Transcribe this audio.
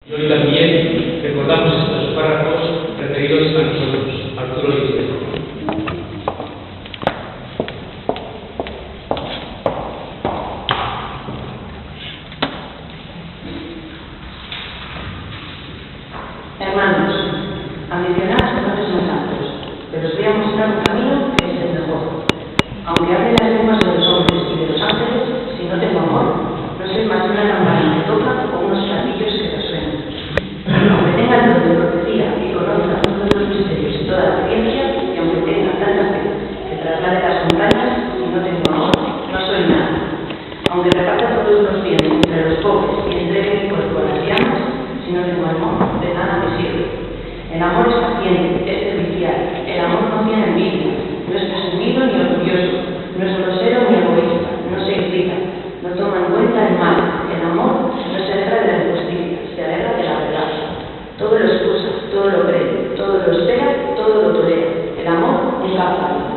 Y hoy también recordamos estos párrafos referidos a nosotros, Arturo Lizbeth. Hermanos, ambicionad dones más altos, pero os voy a mostrar un camino que es el mejor. Aunque hable las lenguas de los hombres y de los ángeles, si no tengo amor, no soy más que una campana que toca o unos platillos que resuenan. Aunque tenga el don de profecía y conozca todos los misterios y toda la ciencia, y aunque tenga tanta fe que traslade las montañas, si no tengo amor, no soy nada. Aunque reparte todos los bienes entre los pobres y entregue mi cuerpo a las llamas, si no tengo amor, de nada me sirve. El amor es paciente, es servicial, el amor no tiene envidia, no es presumido ni orgulloso, no es grosero ni egoísta, no se irrita, no toma en cuenta el mal. El amor no se alegra de la injusticia, se alegra de la verdad. Todo lo excusa, todo lo cree, todo lo espera, todo lo tolera. El amor nunca falla.